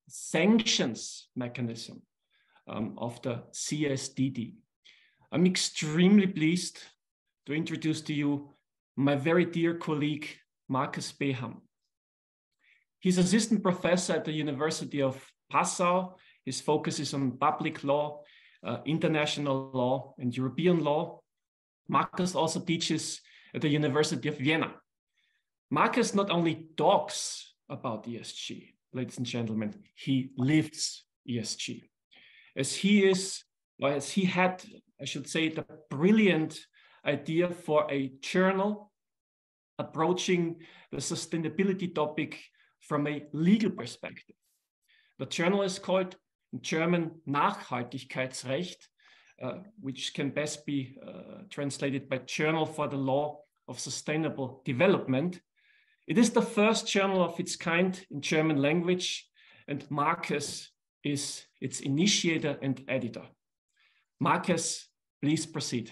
sanctions mechanism of the CSDD. I'm extremely pleased to introduce to you my very dear colleague, Markus Beham. He's assistant professor at the University of Passau. His focus is on public law, international law, and European law. Markus also teaches at the University of Vienna. Markus not only talks about ESG, ladies and gentlemen, he lives ESG. As he had, I should say, the brilliant idea for a journal approaching the sustainability topic from a legal perspective. The journal is called in German Nachhaltigkeitsrecht, which can best be translated by Journal for the Law of Sustainable Development. It is the first journal of its kind in German language, and Markus is its initiator and editor. Markus, please proceed.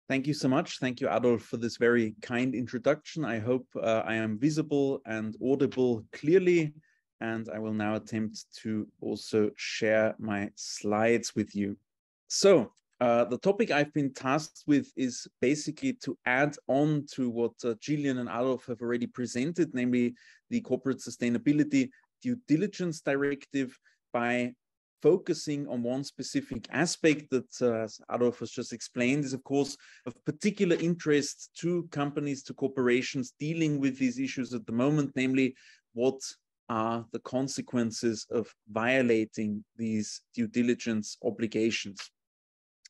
Thank you so much. Thank you, Adolf, for this very kind introduction. I hope I am visible and audible clearly, and I will now attempt to also share my slides with you. So the topic I've been tasked with is basically to add on to what Gillian and Adolf have already presented, namely the Corporate Sustainability Due Diligence Directive, by focusing on one specific aspect that, as Adolf has just explained, is of course of particular interest to companies, to corporations dealing with these issues at the moment, namely what are the consequences of violating these due diligence obligations.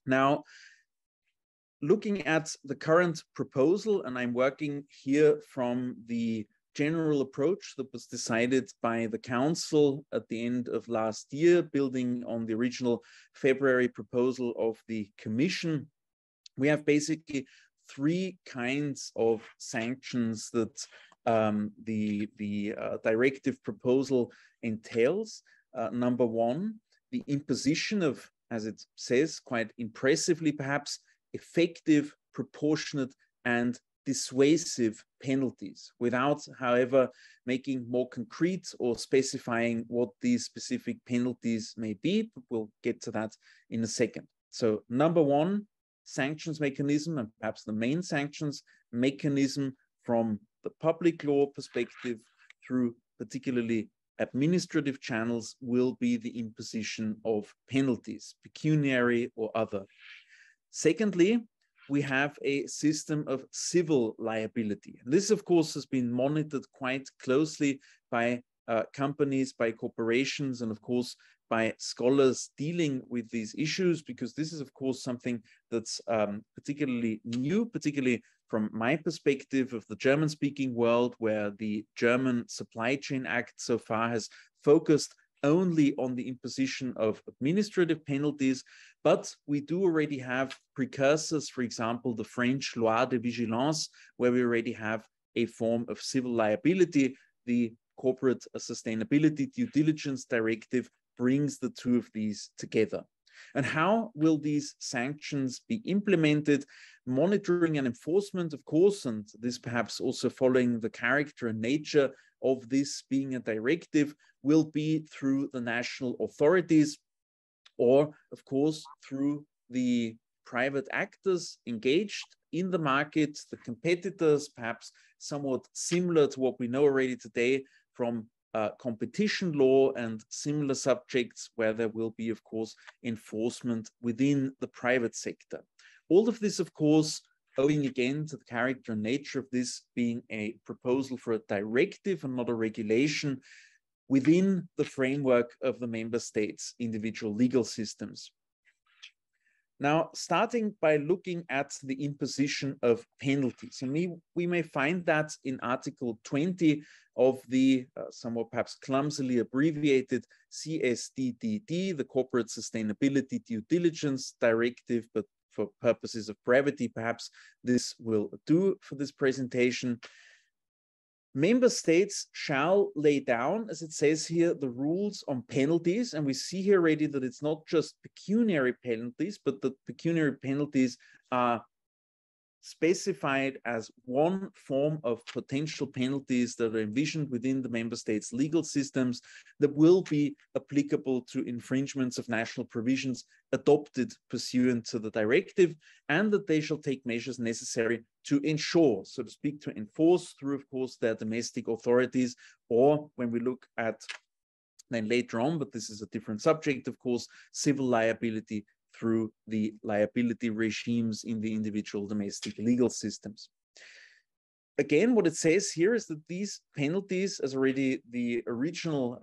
Now, looking at the current proposal, and I'm working here from the general approach that was decided by the Council at the end of last year, building on the original February proposal of the Commission, we have basically three kinds of sanctions that the directive proposal entails. Number one, the imposition of, as it says quite impressively perhaps, effective, proportionate, and dissuasive penalties, without, however, making more concrete or specifying what these specific penalties may be, but we'll get to that in a second. So number one, sanctions mechanism, and perhaps the main sanctions mechanism from the public law perspective through particularly administrative channels, will be the imposition of penalties, pecuniary or other. Secondly, we have a system of civil liability. And this, of course, has been monitored quite closely by companies, by corporations, and of course, by scholars dealing with these issues, because this is, of course, something that's particularly new, particularly from my perspective of the German-speaking world, where the German Supply Chain Act so far has focused only on the imposition of administrative penalties, but we do already have precursors, for example, the French Loi de Vigilance, where we already have a form of civil liability. The Corporate Sustainability Due Diligence Directive brings the two of these together. And how will these sanctions be implemented? Monitoring and enforcement, of course, and this perhaps also following the character and nature of this being a directive, will be through the national authorities, or of course through the private actors engaged in the market, the competitors, perhaps somewhat similar to what we know already today from competition law and similar subjects, where there will be, of course, enforcement within the private sector. All of this, of course, owing again to the character and nature of this being a proposal for a directive and not a regulation within the framework of the member states' individual legal systems. Now, starting by looking at the imposition of penalties, and we may find that in Article 20 of the somewhat perhaps clumsily abbreviated CSDDD, the Corporate Sustainability Due Diligence Directive, but for purposes of brevity, perhaps this will do for this presentation. Member states shall lay down, as it says here, the rules on penalties. And we see here already that it's not just pecuniary penalties, but the pecuniary penalties are specified as one form of potential penalties that are envisioned within the member states' legal systems that will be applicable to infringements of national provisions adopted pursuant to the directive, and that they shall take measures necessary to ensure, so to speak, to enforce through, of course, their domestic authorities, or when we look at then later on, but this is a different subject, of course, civil liability through the liability regimes in the individual domestic legal systems. Again, what it says here is that these penalties, as already the original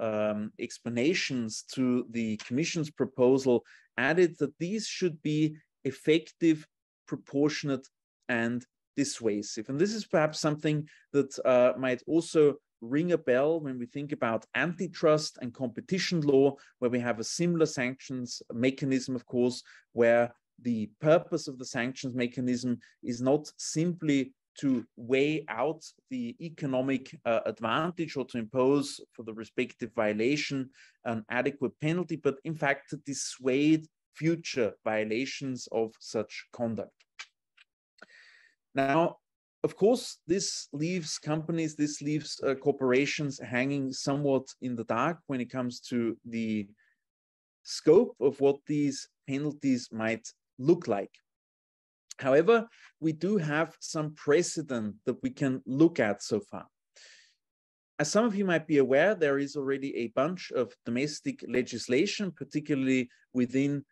explanations to the Commission's proposal added, that these should be effective, proportionate, and dissuasive. And this is perhaps something that might also ring a bell when we think about antitrust and competition law, where we have a similar sanctions mechanism, of course, where the purpose of the sanctions mechanism is not simply to weigh out the economic advantage or to impose for the respective violation an adequate penalty, but in fact to dissuade future violations of such conduct. Now, of course, this leaves companies, this leaves corporations hanging somewhat in the dark when it comes to the scope of what these penalties might look like. However, we do have some precedent that we can look at so far. As some of you might be aware, there is already a bunch of domestic legislation, particularly within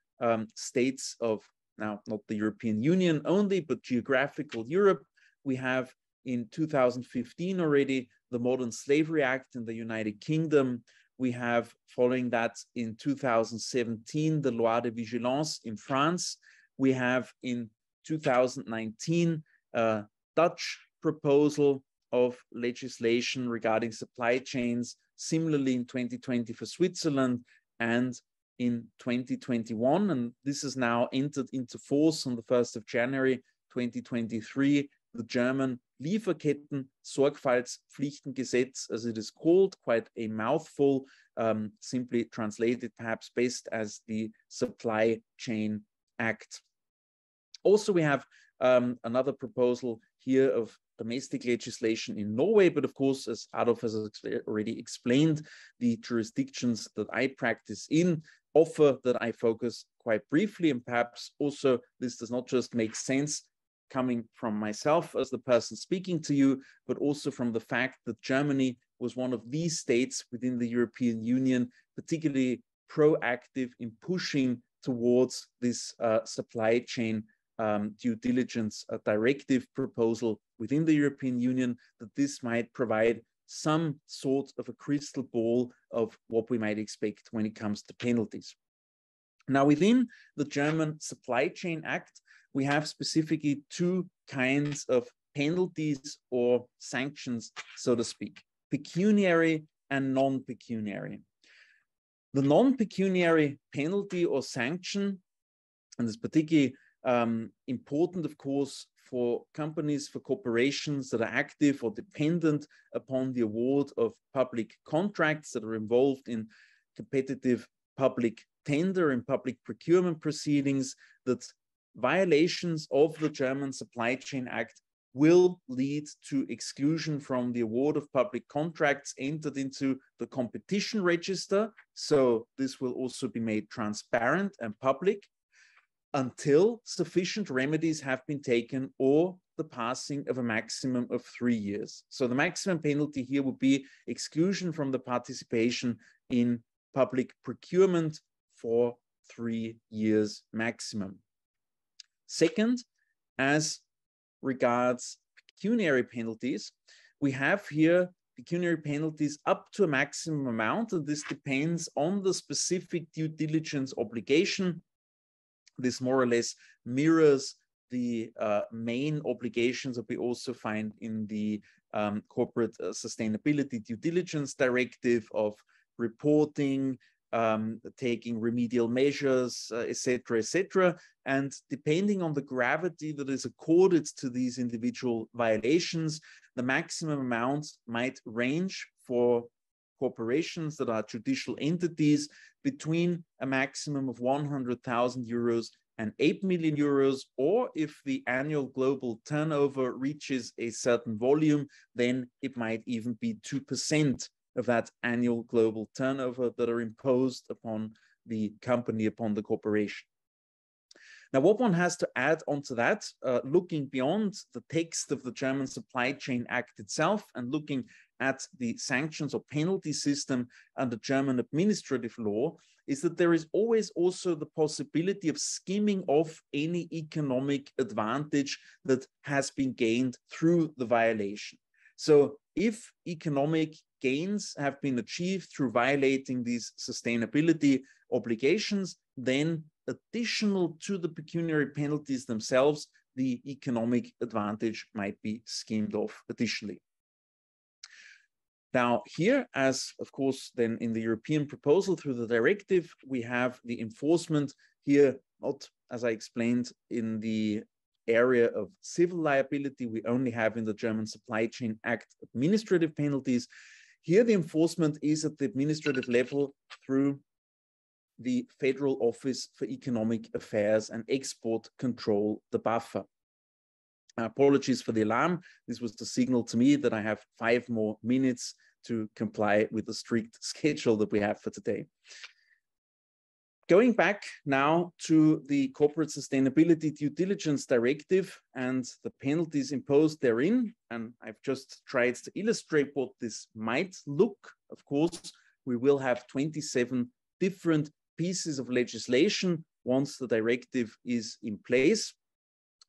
states of, now not the European Union only, but geographical Europe. We have in 2015 already the Modern Slavery Act in the United Kingdom. We have, following that, in 2017, the Loi de Vigilance in France. We have in 2019 a Dutch proposal of legislation regarding supply chains, similarly in 2020 for Switzerland and in 2021. And this has now entered into force on the 1st of January 2023. The German Lieferketten-Sorgfaltspflichtengesetz, as it is called, quite a mouthful, simply translated perhaps best as the Supply Chain Act. Also, we have another proposal here of domestic legislation in Norway, but of course, as Adolf has already explained, the jurisdictions that I practice in offer that I focus quite briefly, and perhaps also this does not just make sense coming from myself as the person speaking to you, but also from the fact that Germany was one of these states within the European Union, particularly proactive in pushing towards this supply chain due diligence directive proposal within the European Union, that this might provide some sort of a crystal ball of what we might expect when it comes to penalties. Now, within the German Supply Chain Act, we have specifically two kinds of penalties or sanctions, so to speak, pecuniary and non-pecuniary. The non-pecuniary penalty or sanction, and it's particularly important, of course, for companies, for corporations that are active or dependent upon the award of public contracts that are involved in competitive public tender and public procurement proceedings, that violations of the German Supply Chain Act will lead to exclusion from the award of public contracts entered into the competition register. So this will also be made transparent and public until sufficient remedies have been taken or the passing of a maximum of 3 years. So the maximum penalty here would be exclusion from the participation in public procurement for 3 years maximum. Second, as regards pecuniary penalties, we have here pecuniary penalties up to a maximum amount, and this depends on the specific due diligence obligation. This more or less mirrors the main obligations that we also find in the corporate sustainability due diligence directive of reporting, taking remedial measures, etc., etc. And depending on the gravity that is accorded to these individual violations, the maximum amount might range for corporations that are judicial entities between a maximum of 100,000 euros and 8 million euros, or if the annual global turnover reaches a certain volume, then it might even be 2% of that annual global turnover that are imposed upon the company, upon the corporation. Now, what one has to add onto that, looking beyond the text of the German Supply Chain Act itself and looking at the sanctions or penalty system under German administrative law, is that there is always also the possibility of skimming off any economic advantage that has been gained through the violation. So if economic gains have been achieved through violating these sustainability obligations, then additional to the pecuniary penalties themselves, the economic advantage might be skimmed off additionally. Now here, as of course then in the European proposal through the directive, we have the enforcement here, not as I explained in the area of civil liability, we only have in the German Supply Chain Act administrative penalties. Here the enforcement is at the administrative level through the Federal Office for Economic Affairs and Export Control, the BAFA. Apologies for the alarm. This was the signal to me that I have 5 more minutes to comply with the strict schedule that we have for today. Going back now to the Corporate Sustainability Due Diligence Directive and the penalties imposed therein, and I've just tried to illustrate what this might look. Of course, we will have 27 different pieces of legislation once the directive is in place.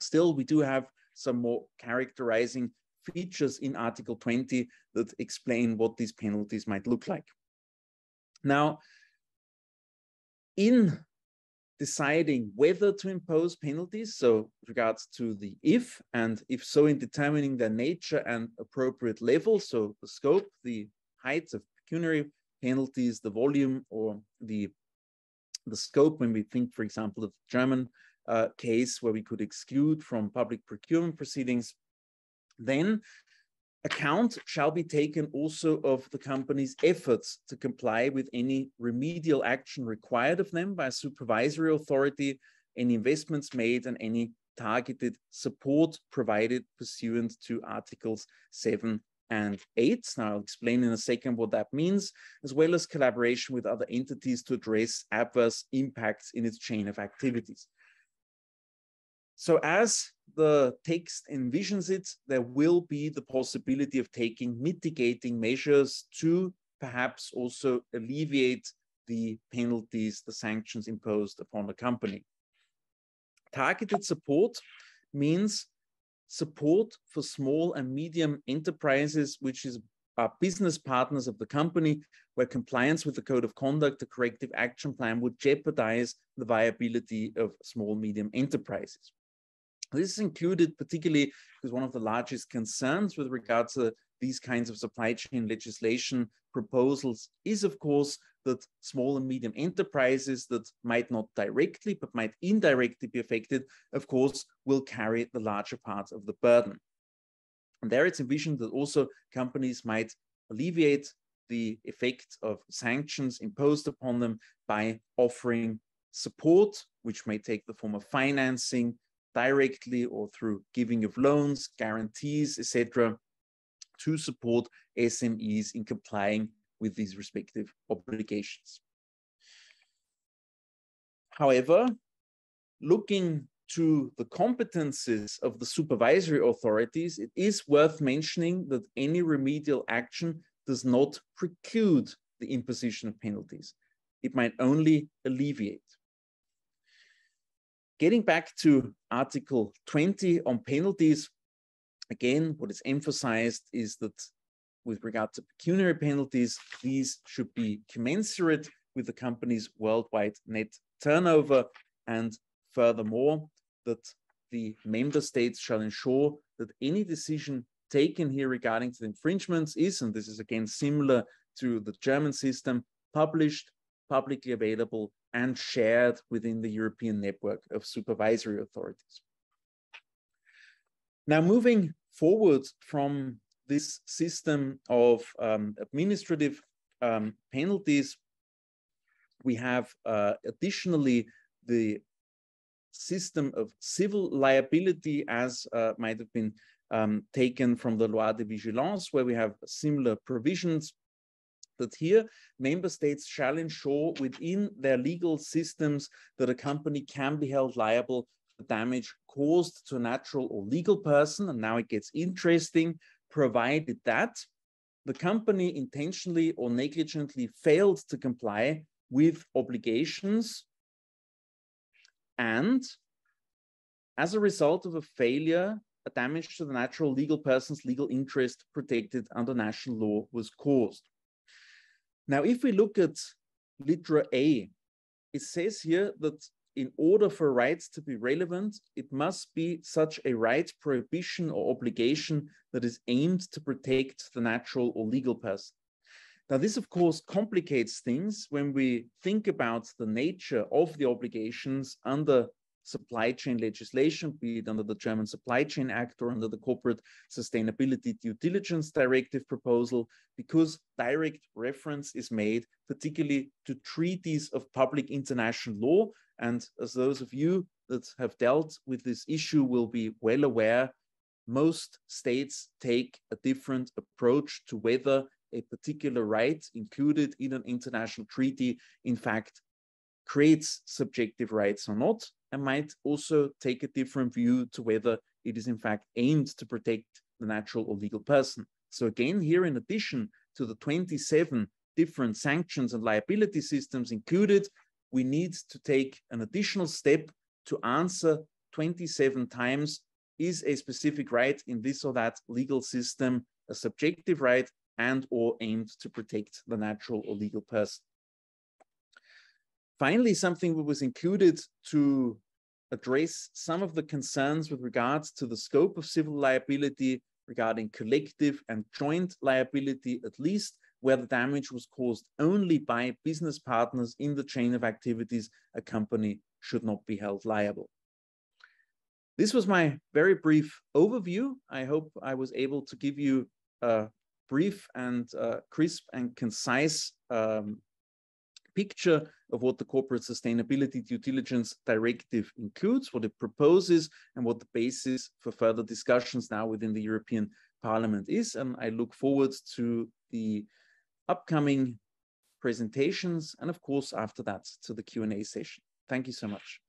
Still, we do have some more characterizing features in Article 20 that explain what these penalties might look like. Now, in deciding whether to impose penalties, so with regards to the if, and if so in determining their nature and appropriate level, so the scope, the height of pecuniary penalties, the volume, or the scope, when we think, for example, of the German case where we could exclude from public procurement proceedings, then account shall be taken also of the company's efforts to comply with any remedial action required of them by a supervisory authority, any investments made, and any targeted support provided pursuant to Articles 7 and 8. Now, I'll explain in a second what that means, as well as collaboration with other entities to address adverse impacts in its chain of activities. So as the text envisions it, there will be the possibility of taking mitigating measures to perhaps also alleviate the penalties, the sanctions imposed upon a company. Targeted support means support for small and medium enterprises, which are business partners of the company, where compliance with the code of conduct, the corrective action plan, would jeopardize the viability of small, medium enterprises. This is included particularly because one of the largest concerns with regard to these kinds of supply chain legislation proposals is, of course, that small and medium enterprises that might not directly but might indirectly be affected, of course, will carry the larger part of the burden. And there it's envisioned that also companies might alleviate the effect of sanctions imposed upon them by offering support, which may take the form of financing directly or through giving of loans, guarantees, etc., to support SMEs in complying with these respective obligations. However, looking to the competences of the supervisory authorities, it is worth mentioning that any remedial action does not preclude the imposition of penalties. It might only alleviate. Getting back to Article 20 on penalties, again, what is emphasized is that with regard to pecuniary penalties, these should be commensurate with the company's worldwide net turnover, and furthermore, that the member states shall ensure that any decision taken here regarding to the infringements is, and this is again similar to the German system, published, publicly available, and shared within the European network of supervisory authorities. Now, moving forward from this system of administrative penalties, we have additionally the system of civil liability as might have been taken from the Loi de Vigilance, where we have similar provisions, that here member states shall ensure within their legal systems that a company can be held liable for damage caused to a natural or legal person. And now it gets interesting, provided that the company intentionally or negligently failed to comply with obligations, and as a result of a failure, a damage to the natural legal person's legal interest protected under national law was caused. Now, if we look at litera A, it says here that in order for rights to be relevant, it must be such a right, prohibition, or obligation that is aimed to protect the natural or legal person. Now, this, of course, complicates things when we think about the nature of the obligations under supply chain legislation, be it under the German Supply Chain Act or under the Corporate Sustainability Due Diligence Directive proposal, because direct reference is made particularly to treaties of public international law. And as those of you that have dealt with this issue will be well aware, most states take a different approach to whether a particular right included in an international treaty, in fact, creates subjective rights or not, and might also take a different view to whether it is in fact aimed to protect the natural or legal person. So again, here, in addition to the 27 different sanctions and liability systems included, we need to take an additional step to answer 27 times, is a specific right in this or that legal system a subjective right and or aimed to protect the natural or legal person. Finally, something that was included to address some of the concerns with regards to the scope of civil liability regarding collective and joint liability, at least where the damage was caused only by business partners in the chain of activities, a company should not be held liable. This was my very brief overview. I hope I was able to give you a brief and crisp and concise picture of what the Corporate Sustainability Due Diligence Directive includes, what it proposes, and what the basis for further discussions now within the European Parliament is. And I look forward to the upcoming presentations, and of course, after that, to the Q&A session. Thank you so much.